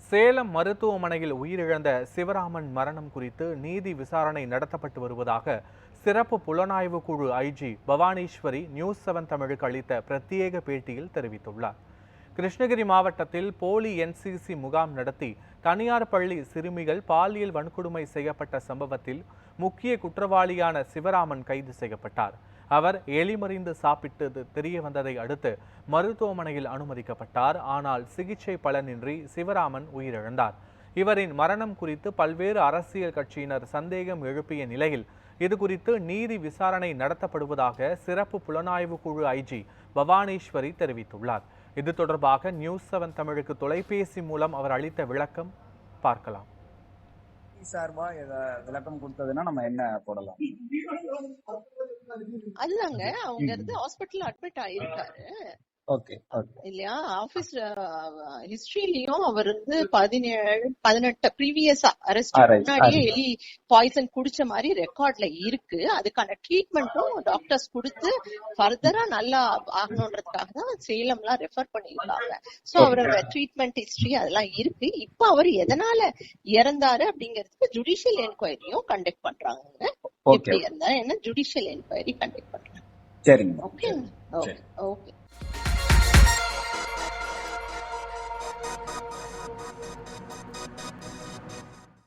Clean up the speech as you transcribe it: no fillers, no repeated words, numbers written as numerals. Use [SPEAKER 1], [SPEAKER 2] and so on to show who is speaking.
[SPEAKER 1] சேலம் மருத்துவமனையில் உயிரிழந்த சிவராமன் மரணம் குறித்து நீதி விசாரணை நடத்தப்பட்டு வருவதாக சிறப்பு புலனாய்வு குழு ஐஜி பவானீஸ்வரி நியூஸ்7 தமிழுக்கு அளித்த பிரத்யேக பேட்டியில் தெரிவித்துள்ளார். கிருஷ்ணகிரி மாவட்டத்தில் போலி என்சிசி முகாம் நடத்தி தனியார் பள்ளி சிறுமிகள் பாலியல் வன்கொடுமை செய்யப்பட்ட சம்பவத்தில் முக்கிய குற்றவாளியான சிவராமன் கைது செய்யப்பட்டார். அவர் எலிமறிந்து சாப்பிட்டது தெரிய வந்ததை அடுத்து மருத்துவமனையில் அனுமதிக்கப்பட்டார். ஆனால் சிகிச்சை பலனின்றி சிவராமன் உயிரிழந்தார். இவரின் மரணம் குறித்து பல்வேறு அரசியல் கட்சியினர் சந்தேகம் எழுப்பிய நிலையில் இது குறித்து நீதி விசாரணை நடத்தப்படுவதாக சிறப்பு புலனாய்வு குழு ஐஜி பவானீஸ்வரி தெரிவித்துள்ளார். இது தொடர்பாக நியூஸ்7 தமிழுக்கு தொலைபேசி மூலம் அவர் அளித்த விளக்கம் பார்க்கலாம்.
[SPEAKER 2] சார்பா விளக்கம் கொடுத்ததுன்னா நம்ம என்ன போடலாம்?
[SPEAKER 3] அதுதாங்க, அவங்க ஹாஸ்பிட்டல் அட்மிட் ஆயிருக்காரு இல்லையா? ஆபீஸ் ஹிஸ்டரியிலயும் அவர் 17-18 ப்ரீவியஸ் அரெஸ்ட் முன்னாடியே எலி பாய்சன் குடிச்ச மாதிரி ரெக்கார்ட்ல இருக்கு. அதுக்கான ட்ரீட்மெண்ட்டும் டாக்டர்ஸ் கொடுத்து ஃபர்தரா நல்லா ஆகணும்ன்றதுக்காக தான் சேலம்லாம் ரெஃபர் பண்ணிருக்காங்க. சோ அவரோட ட்ரீட்மெண்ட் ஹிஸ்டரி அதெல்லாம் இருக்கு. இப்ப அவர் எதனால இறந்தாரு அப்படிங்கிறதுக்கு ஜுடிஷியல் என்கொயரியும் கண்டக்ட் பண்றாங்க. எப்படி இருந்தா என்ன ஜுடிஷியல் என்கொயரி கண்டக்ட் பண்றாங்க.
[SPEAKER 2] சரிங்க.
[SPEAKER 3] Okay okay.